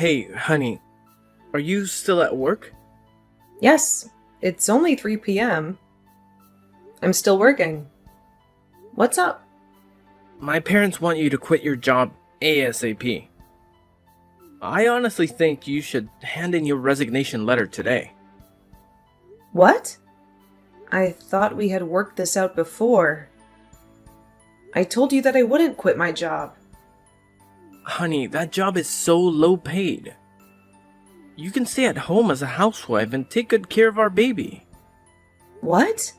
Hey, honey, are you still at work? Yes, it's only 3 p.m. I'm still working. What's up? My parents want you to quit your job ASAP. I honestly think you should hand in your resignation letter today. What? I thought we had worked this out before. I told you that I wouldn't quit my job. Honey, that job is so low paid. You can stay at home as a housewife and take good care of our baby. What?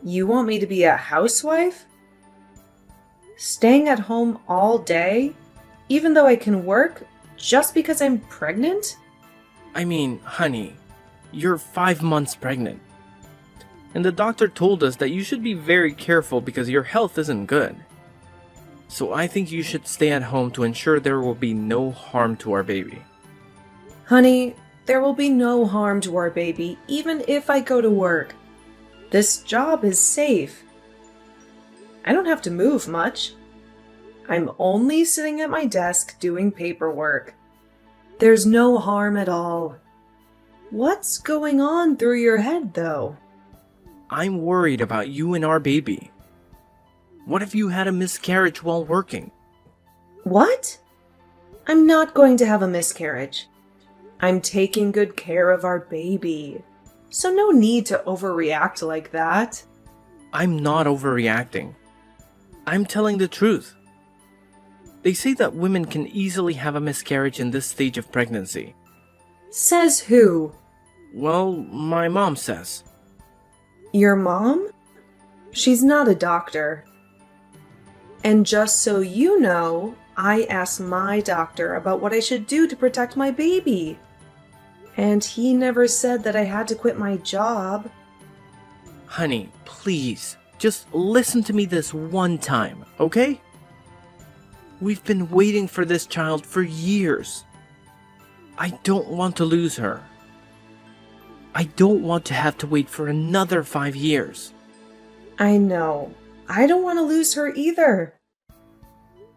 You want me to be a housewife? Staying at home all day, even though I can work, just because I'm pregnant? I mean, honey, you're 5 months pregnant. And the doctor told us that you should be very careful because your health isn't good. So I think you should stay at home to ensure there will be no harm to our baby. Honey, there will be no harm to our baby, even if I go to work. This job is safe. I don't have to move much. I'm only sitting at my desk doing paperwork. There's no harm at all. What's going on through your head, though? I'm worried about you and our baby. What if you had a miscarriage while working? What? I'm not going to have a miscarriage. I'm taking good care of our baby. So no need to overreact like that. I'm not overreacting. I'm telling the truth. They say that women can easily have a miscarriage in this stage of pregnancy. Says who? Well, my mom says. Your mom? She's not a doctor. And just so you know, I asked my doctor about what I should do to protect my baby. And he never said that I had to quit my job. Honey, please, just listen to me this one time, okay? We've been waiting for this child for years. I don't want to lose her. I don't want to have to wait for another 5 years. I know. I don't want to lose her either.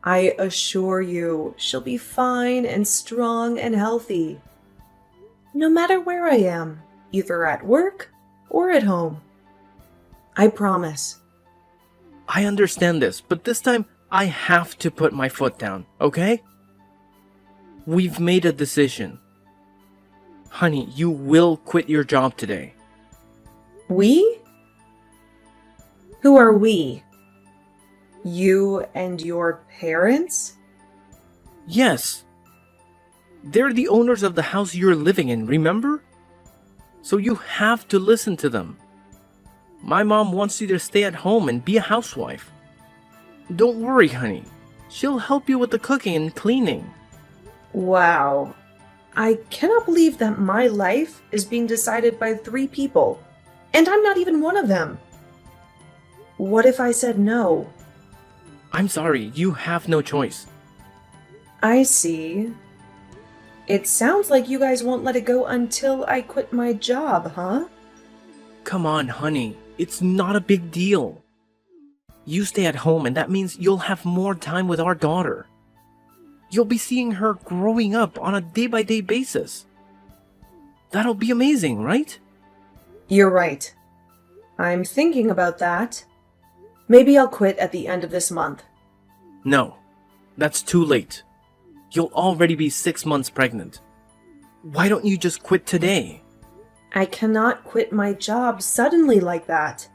I assure you, she'll be fine and strong and healthy. No matter where I am, either at work or at home. I promise. I understand this, but this time I have to put my foot down, okay? We've made a decision. Honey, you will quit your job today. We? Who are we? You and your parents? Yes. They're the owners of the house you're living in, remember? So you have to listen to them. My mom wants you to stay at home and be a housewife. Don't worry, honey. She'll help you with the cooking and cleaning. Wow. I cannot believe that my life is being decided by 3 people, and I'm not even one of them. What if I said no? I'm sorry, you have no choice. I see. It sounds like you guys won't let it go until I quit my job, huh? Come on, honey. It's not a big deal. You stay at home and that means you'll have more time with our daughter. You'll be seeing her growing up on a day-by-day basis. That'll be amazing, right? You're right. I'm thinking about that. Maybe I'll quit at the end of this month. No, that's too late. You'll already be 6 months pregnant. Why don't you just quit today? I cannot quit my job suddenly like that.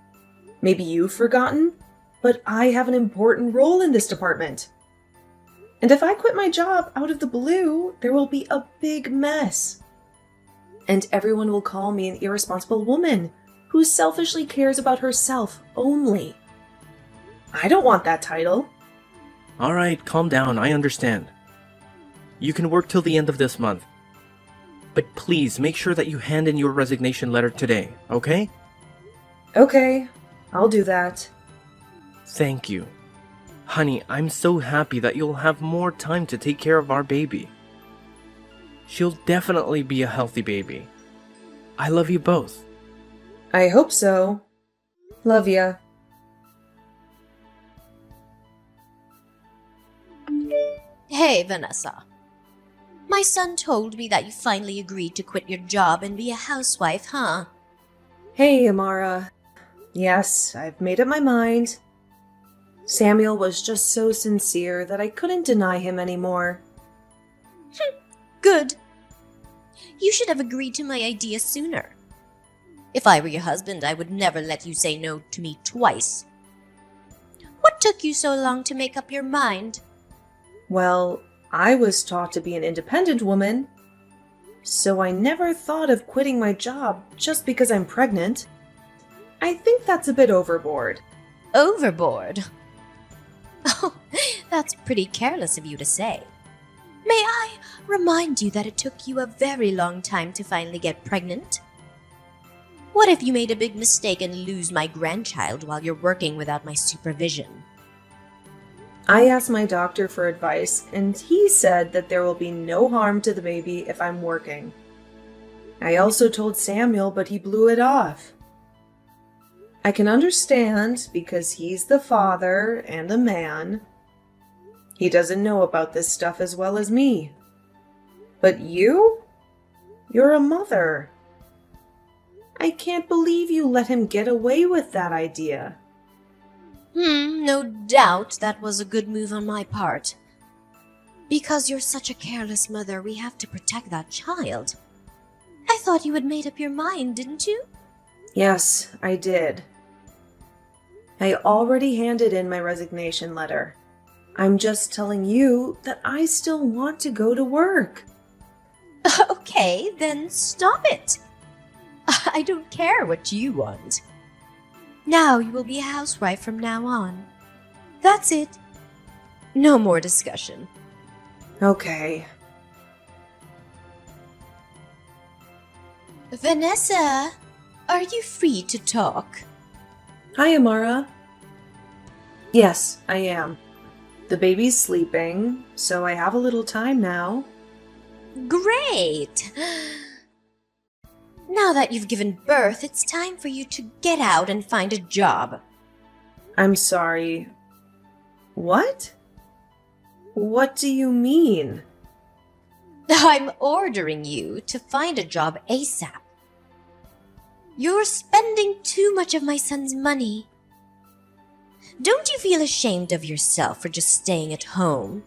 Maybe you've forgotten, but I have an important role in this department. And if I quit my job out of the blue, there will be a big mess. And everyone will call me an irresponsible woman who selfishly cares about herself only. I don't want that title. Alright, calm down, I understand. You can work till the end of this month. But please make sure that you hand in your resignation letter today, okay? Okay, I'll do that. Thank you. Honey, I'm so happy that you'll have more time to take care of our baby. She'll definitely be a healthy baby. I love you both. I hope so. Love ya. Hey, Vanessa. My son told me that you finally agreed to quit your job and be a housewife, huh? Hey, Amara. Yes, I've made up my mind. Samuel was just so sincere that I couldn't deny him anymore. Good. You should have agreed to my idea sooner. If I were your husband, I would never let you say no to me twice. What took you so long to make up your mind? Well, I was taught to be an independent woman, so I never thought of quitting my job just because I'm pregnant. I think that's a bit overboard. Overboard? Oh, that's pretty careless of you to say. May I remind you that it took you a very long time to finally get pregnant? What if you made a big mistake and lose my grandchild while you're working without my supervision? I asked my doctor for advice, and he said that there will be no harm to the baby if I'm working. I also told Samuel, but he blew it off. I can understand because he's the father and a man. He doesn't know about this stuff as well as me. But you? You're a mother. I can't believe you let him get away with that idea. No doubt that was a good move on my part. Because you're such a careless mother, we have to protect that child. I thought you had made up your mind, didn't you? Yes, I did. I already handed in my resignation letter. I'm just telling you that I still want to go to work. Okay, then stop it. I don't care what you want. Now you will be a housewife from now on. That's it. No more discussion. Okay. Vanessa, are you free to talk? Hi, Amara. Yes, I am. The baby's sleeping, so I have a little time now. Great! Now that you've given birth, it's time for you to get out and find a job. I'm sorry. What? What do you mean? I'm ordering you to find a job ASAP. You're spending too much of my son's money. Don't you feel ashamed of yourself for just staying at home?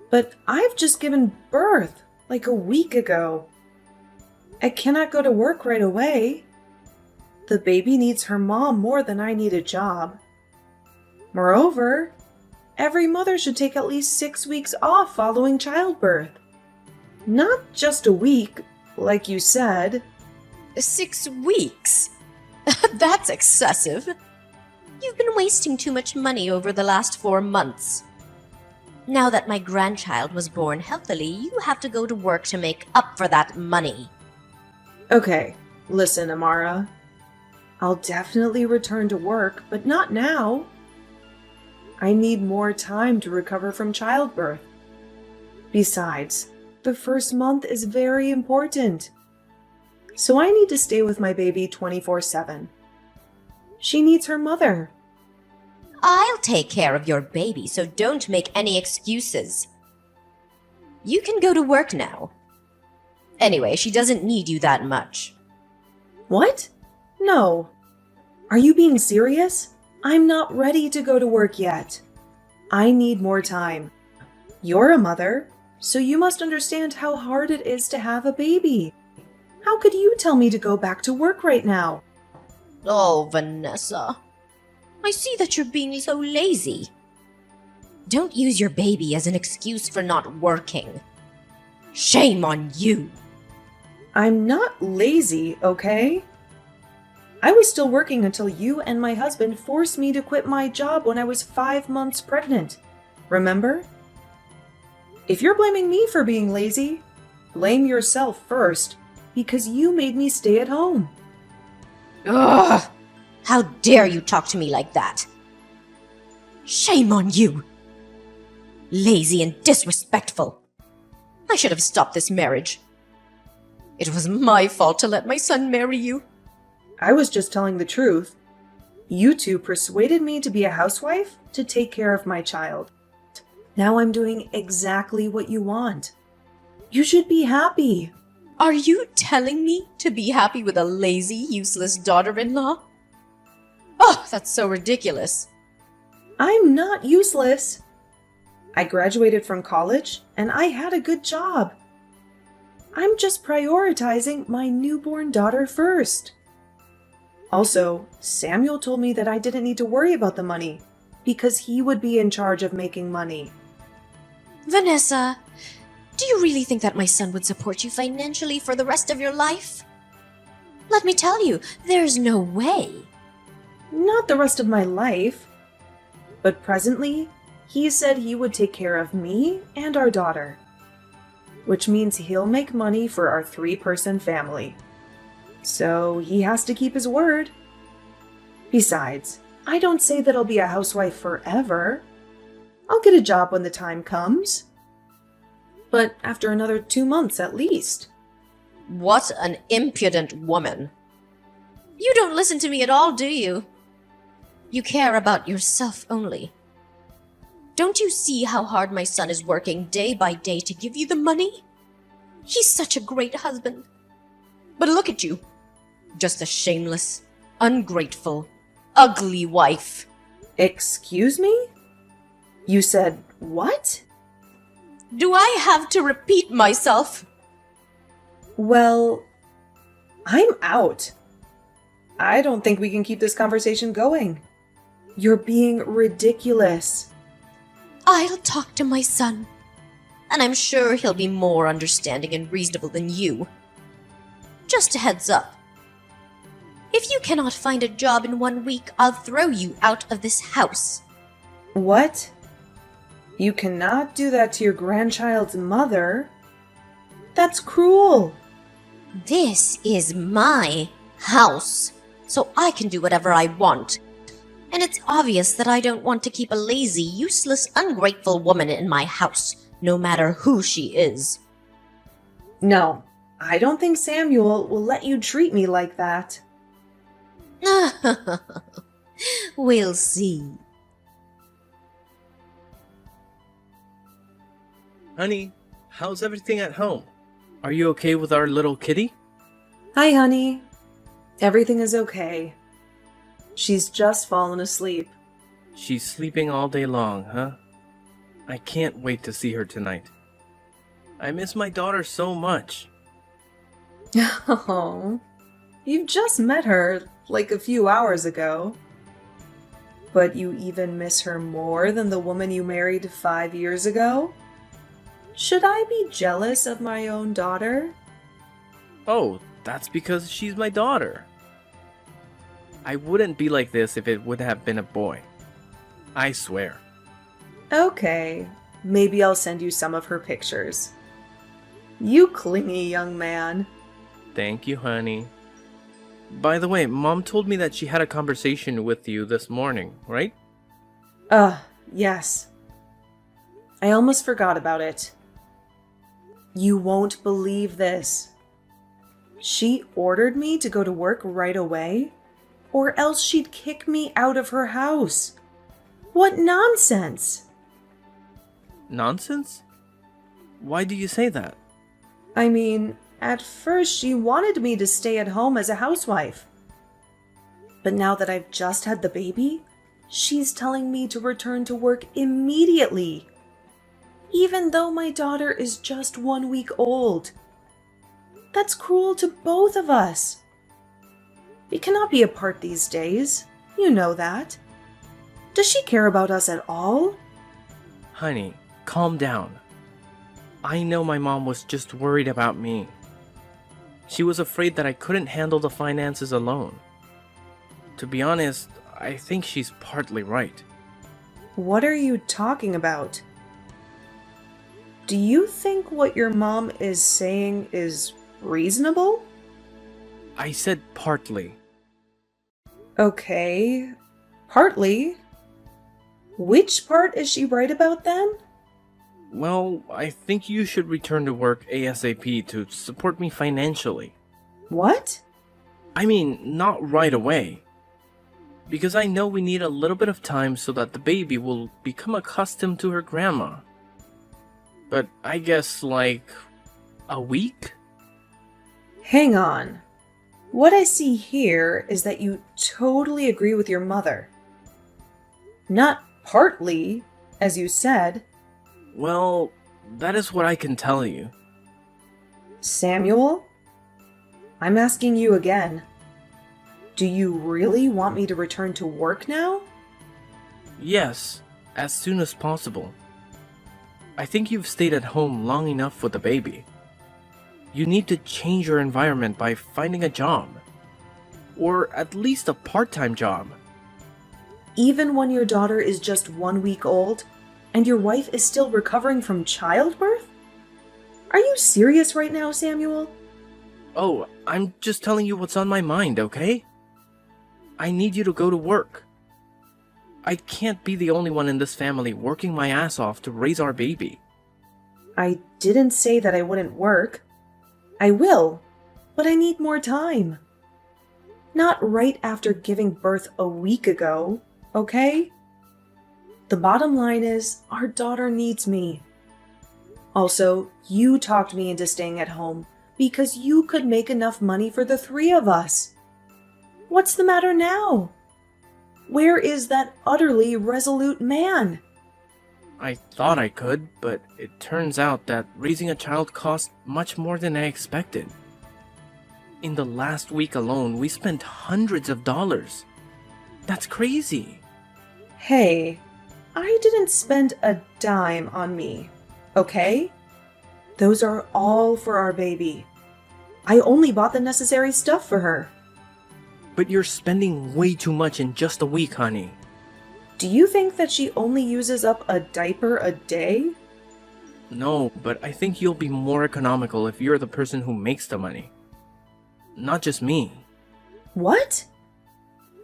But I've just given birth, like a week ago. I cannot go to work right away. The baby needs her mom more than I need a job. Moreover, every mother should take at least 6 weeks off following childbirth. Not just a week, like you said. 6 weeks? That's excessive. You've been wasting too much money over the last 4 months. Now that my grandchild was born healthily, you have to go to work to make up for that money. Okay, listen, Amara. I'll definitely return to work, but not now. I need more time to recover from childbirth. Besides, the first month is very important. So I need to stay with my baby 24/7. She needs her mother. I'll take care of your baby, so don't make any excuses. You can go to work now. Anyway, she doesn't need you that much. What? No. Are you being serious? I'm not ready to go to work yet. I need more time. You're a mother, so you must understand how hard it is to have a baby. How could you tell me to go back to work right now? Oh, Vanessa. I see that you're being so lazy. Don't use your baby as an excuse for not working. Shame on you. I'm not lazy, okay? I was still working until you and my husband forced me to quit my job when I was 5 months pregnant. Remember? If you're blaming me for being lazy, blame yourself first, because you made me stay at home. Ugh! How dare you talk to me like that? Shame on you! Lazy and disrespectful. I should have stopped this marriage. It was my fault to let my son marry you. I was just telling the truth. You two persuaded me to be a housewife to take care of my child. Now I'm doing exactly what you want. You should be happy. Are you telling me to be happy with a lazy, useless daughter-in-law? Oh, that's so ridiculous. I'm not useless. I graduated from college and I had a good job. I'm just prioritizing my newborn daughter first. Also, Samuel told me that I didn't need to worry about the money because he would be in charge of making money. Vanessa, do you really think that my son would support you financially for the rest of your life? Let me tell you, there's no way. Not the rest of my life. But presently, he said he would take care of me and our daughter. Which means he'll make money for our 3-person family. So he has to keep his word. Besides, I don't say that I'll be a housewife forever. I'll get a job when the time comes. But after another 2 months at least. What an impudent woman. You don't listen to me at all, do you? You care about yourself only. Don't you see how hard my son is working day by day to give you the money? He's such a great husband. But look at you. Just a shameless, ungrateful, ugly wife. Excuse me? You said what? Do I have to repeat myself? Well, I'm out. I don't think we can keep this conversation going. You're being ridiculous. I'll talk to my son, and I'm sure he'll be more understanding and reasonable than you. Just a heads up. If you cannot find a job in 1 week, I'll throw you out of this house. What? You cannot do that to your grandchild's mother. That's cruel. This is my house, so I can do whatever I want. And it's obvious that I don't want to keep a lazy, useless, ungrateful woman in my house, no matter who she is. No, I don't think Samuel will let you treat me like that. We'll see. Honey, how's everything at home? Are you okay with our little kitty? Hi, honey. Everything is okay. She's just fallen asleep. She's sleeping all day long, huh? I can't wait to see her tonight. I miss my daughter so much. Oh, you've just met her like a few hours ago. But you even miss her more than the woman you married 5 years ago? Should I be jealous of my own daughter? Oh, that's because she's my daughter. I wouldn't be like this if it would have been a boy. I swear. Okay, maybe I'll send you some of her pictures. You clingy young man. Thank you, honey. By the way, Mom told me that she had a conversation with you this morning, right? Yes. I almost forgot about it. You won't believe this. She ordered me to go to work right away, or else she'd kick me out of her house. What nonsense! Nonsense? Why do you say that? I mean, at first she wanted me to stay at home as a housewife. But now that I've just had the baby, she's telling me to return to work immediately, even though my daughter is just 1 week old. That's cruel to both of us. We cannot be apart these days. You know that. Does she care about us at all? Honey, calm down. I know my mom was just worried about me. She was afraid that I couldn't handle the finances alone. To be honest, I think she's partly right. What are you talking about? Do you think what your mom is saying is reasonable? I said partly. Okay, partly. Which part is she right about then? Well, I think you should return to work ASAP to support me financially. What? I mean, not right away. Because I know we need a little bit of time so that the baby will become accustomed to her grandma. But I guess, like, A week? Hang on. What I see here is that you totally agree with your mother. Not partly, as you said. Well, that is what I can tell you. Samuel? I'm asking you again. Do you really want me to return to work now? Yes, as soon as possible. I think you've stayed at home long enough with the baby. You need to change your environment by finding a job. Or at least a part-time job. Even when your daughter is just 1 week old, and your wife is still recovering from childbirth? Are you serious right now, Samuel? Oh, I'm just telling you what's on my mind, okay? I need you to go to work. I can't be the only one in this family working my ass off to raise our baby. I didn't say that I wouldn't work. I will, but I need more time. Not right after giving birth a week ago, okay? The bottom line is, our daughter needs me. Also, you talked me into staying at home because you could make enough money for the 3 of us. What's the matter now? Where is that utterly resolute man? I thought I could, but it turns out that raising a child costs much more than I expected. In the last week alone, we spent hundreds of dollars. That's crazy. Hey, I didn't spend a dime on me, okay? Those are all for our baby. I only bought the necessary stuff for her. But you're spending way too much in just a week, honey. Do you think that she only uses up a diaper a day? No, but I think you'll be more economical if you're the person who makes the money. Not just me. What?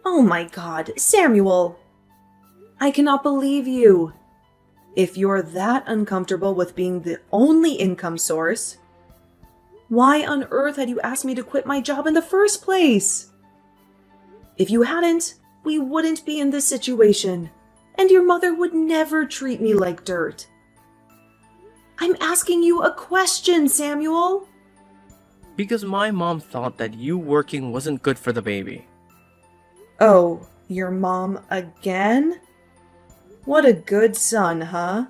Oh my God, Samuel! I cannot believe you. If you're that uncomfortable with being the only income source, why on earth had you asked me to quit my job in the first place? If you hadn't, we wouldn't be in this situation, and your mother would never treat me like dirt. I'm asking you a question, Samuel. Because my mom thought that you working wasn't good for the baby. Oh, your mom again? What a good son, huh?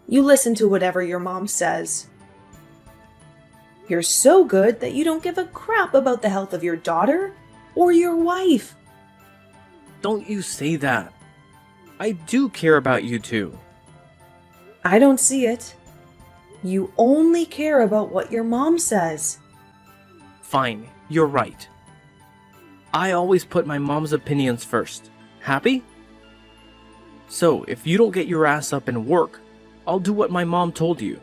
You listen to whatever your mom says. You're so good that you don't give a crap about the health of your daughter or your wife. Don't you say that. I do care about you too. I don't see it. You only care about what your mom says. Fine, you're right. I always put my mom's opinions first. Happy? So, if you don't get your ass up and work, I'll do what my mom told you.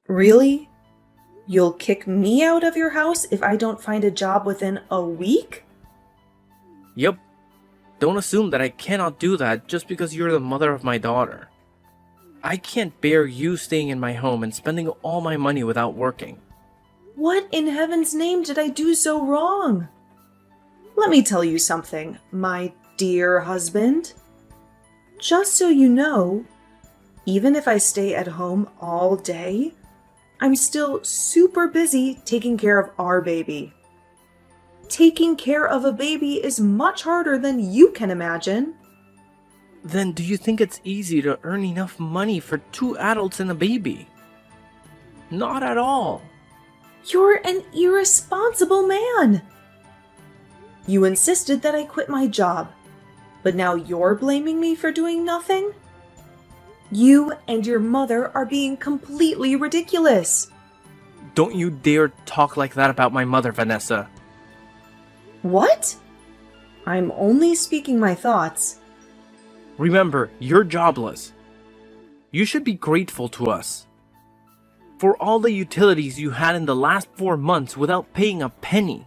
Really? You'll kick me out of your house if I don't find a job within a week? Yep. Don't assume that I cannot do that just because you're the mother of my daughter. I can't bear you staying in my home and spending all my money without working. What in heaven's name did I do so wrong? Let me tell you something, my dear husband. Just so you know, even if I stay at home all day, I'm still super busy taking care of our baby. Taking care of a baby is much harder than you can imagine. Then do you think it's easy to earn enough money for 2 adults and a baby? Not at all. You're an irresponsible man. You insisted that I quit my job, but now you're blaming me for doing nothing? You and your mother are being completely ridiculous. Don't you dare talk like that about my mother, Vanessa. What? I'm only speaking my thoughts. Remember, you're jobless. You should be grateful to us. For all the utilities you had in the last 4 months without paying a penny.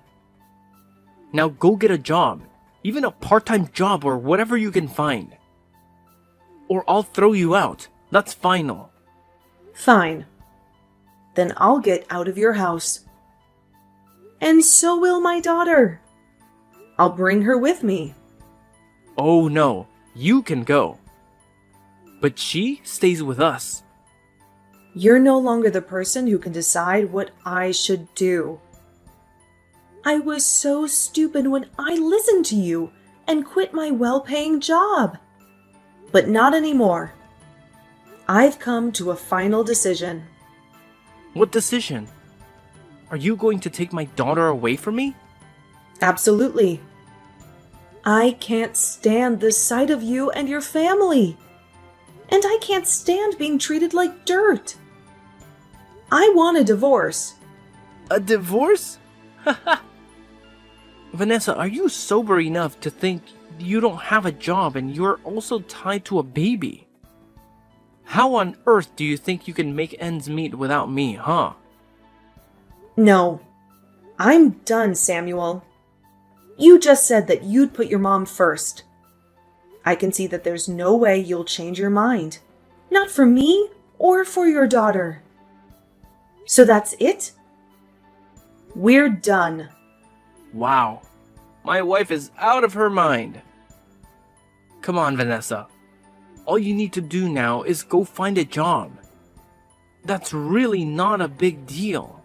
Now go get a job, even a part-time job or whatever you can find. Or I'll throw you out. That's final. Fine. Then I'll get out of your house. And so will my daughter. I'll bring her with me. Oh no, you can go. But she stays with us. You're no longer the person who can decide what I should do. I was so stupid when I listened to you and quit my well-paying job. But not anymore. I've come to a final decision. What decision? Are you going to take my daughter away from me? Absolutely. I can't stand the sight of you and your family. And I can't stand being treated like dirt. I want a divorce. A divorce? Vanessa, are you sober enough to think you don't have a job and you're also tied to a baby? How on earth do you think you can make ends meet without me, huh? No. I'm done, Samuel. You just said that you'd put your mom first. I can see that there's no way you'll change your mind. Not for me or for your daughter. So that's it? We're done. Wow. My wife is out of her mind. Come on, Vanessa. All you need to do now is go find a job. That's really not a big deal.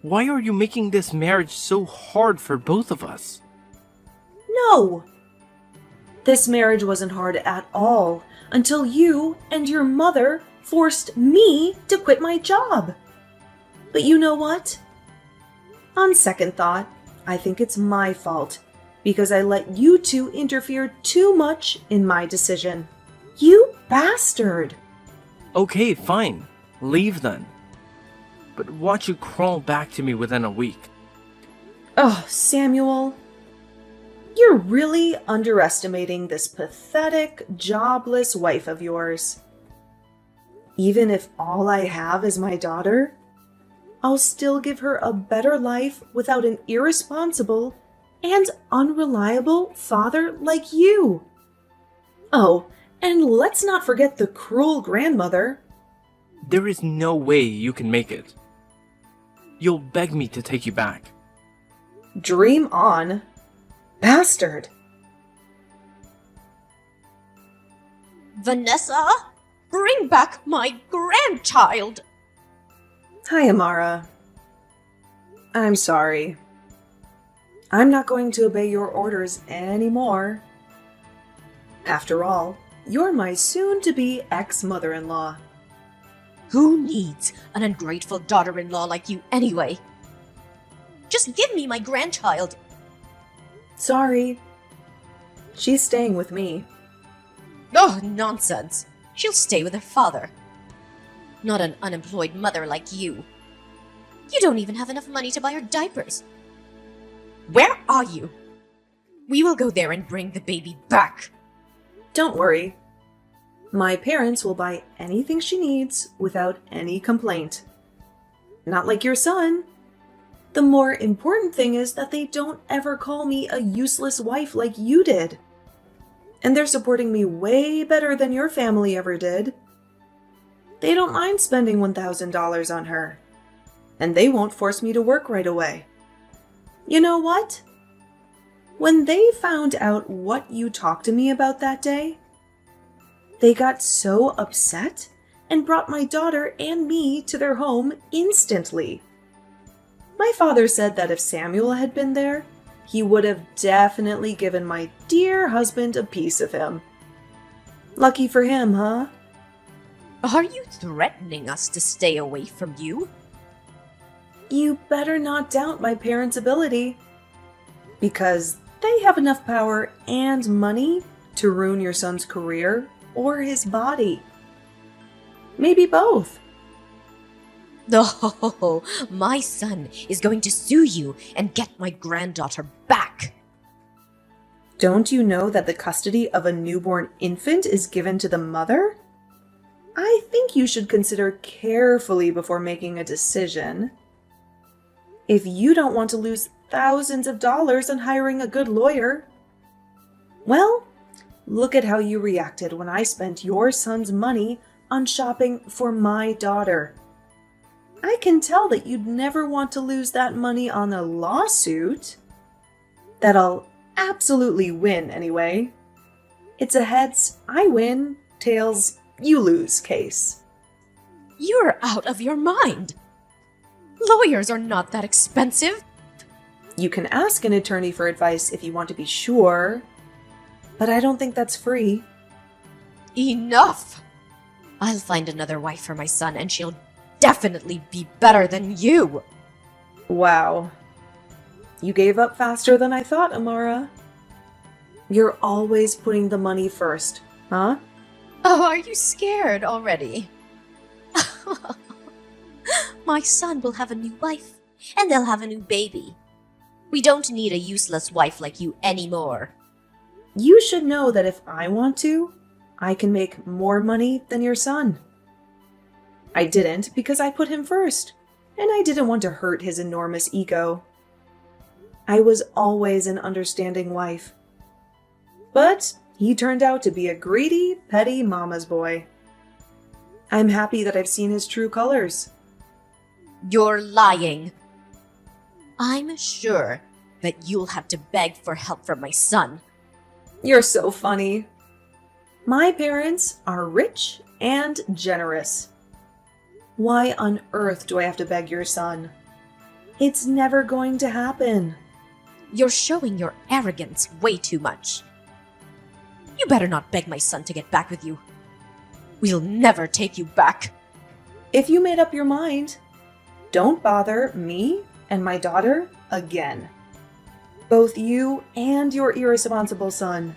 Why are you making this marriage so hard for both of us? No. This marriage wasn't hard at all until you and your mother forced me to quit my job. But you know what? On second thought, I think it's my fault because I let you two interfere too much in my decision. You bastard! Okay, fine. Leave then. But watch you crawl back to me within a week. Oh, Samuel. You're really underestimating this pathetic, jobless wife of yours. Even if all I have is my daughter, I'll still give her a better life without an irresponsible and unreliable father like you. Oh, and let's not forget the cruel grandmother. There is no way you can make it. You'll beg me to take you back. Dream on. Bastard. Vanessa, bring back my grandchild! Hi, Amara. I'm sorry. I'm not going to obey your orders anymore. After all, you're my soon-to-be ex-mother-in-law. Who needs an ungrateful daughter-in-law like you anyway? Just give me my grandchild. Sorry. She's staying with me. Oh, nonsense. She'll stay with her father. Not an unemployed mother like you. You don't even have enough money to buy her diapers. Where are you? We will go there and bring the baby back. Don't worry. My parents will buy anything she needs without any complaint. Not like your son. The more important thing is that they don't ever call me a useless wife like you did. And they're supporting me way better than your family ever did. They don't mind spending $1,000 on her. And they won't force me to work right away. You know what? When they found out what you talked to me about that day, they got so upset and brought my daughter and me to their home instantly. My father said that if Samuel had been there, he would have definitely given my dear husband a piece of him. Lucky for him, huh? Are you threatening us to stay away from you? You better not doubt my parents' ability. Because they have enough power and money to ruin your son's career or his body. Maybe both. Oh, my son is going to sue you and get my granddaughter back. Don't you know that the custody of a newborn infant is given to the mother? I think you should consider carefully before making a decision. If you don't want to lose thousands of dollars on hiring a good lawyer, well, look at how you reacted when I spent your son's money on shopping for my daughter. I can tell that you'd never want to lose that money on a lawsuit. That I'll absolutely win anyway. It's a heads, I win, tails, you lose case. You're out of your mind. Lawyers are not that expensive. You can ask an attorney for advice if you want to be sure, but I don't think that's free. Enough! I'll find another wife for my son, and she'll definitely be better than you. Wow. You gave up faster than I thought, Amara. You're always putting the money first, huh? Oh, are you scared already? My son will have a new wife, and they'll have a new baby. We don't need a useless wife like you anymore. You should know that if I want to, I can make more money than your son. I didn't because I put him first, and I didn't want to hurt his enormous ego. I was always an understanding wife. But he turned out to be a greedy, petty mama's boy. I'm happy that I've seen his true colors. You're lying. I'm sure that you'll have to beg for help from my son. You're so funny. My parents are rich and generous. Why on earth do I have to beg your son? It's never going to happen. You're showing your arrogance way too much. You better not beg my son to get back with you. We'll never take you back. If you made up your mind, don't bother me and my daughter again. Both you and your irresponsible son.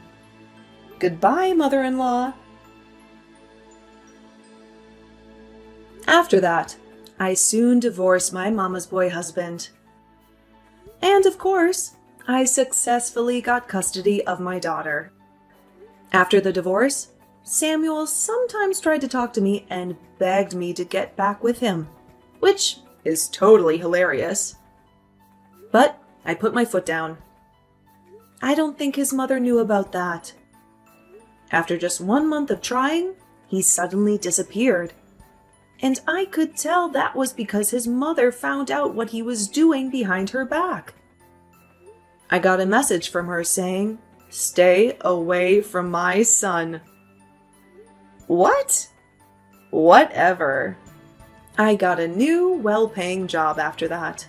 Goodbye, mother-in-law. After that, I soon divorced my mama's boy husband. And of course, I successfully got custody of my daughter. After the divorce, Samuel sometimes tried to talk to me and begged me to get back with him, which is totally hilarious. But I put my foot down. I don't think his mother knew about that. After just 1 month of trying, he suddenly disappeared. And I could tell that was because his mother found out what he was doing behind her back. I got a message from her saying, "Stay away from my son." What? Whatever. I got a new, well-paying job after that.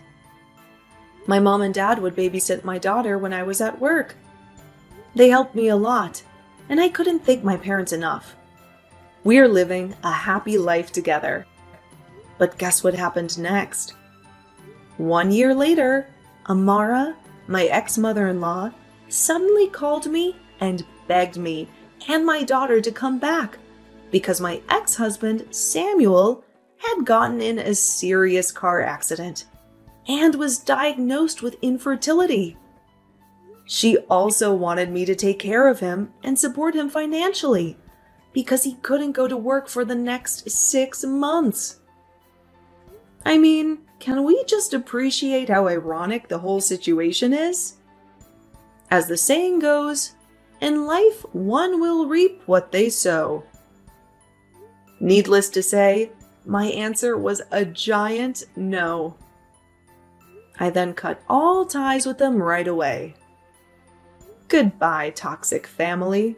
My mom and dad would babysit my daughter when I was at work. They helped me a lot, and I couldn't thank my parents enough. We're living a happy life together. But guess what happened next? 1 year later, Amara, my ex-mother-in-law, suddenly called me and begged me and my daughter to come back because my ex-husband, Samuel, had gotten in a serious car accident and was diagnosed with infertility. She also wanted me to take care of him and support him financially because he couldn't go to work for the next 6 months. I mean, can we just appreciate how ironic the whole situation is? As the saying goes, in life one will reap what they sow. Needless to say, my answer was a giant no. I then cut all ties with them right away. Goodbye, toxic family.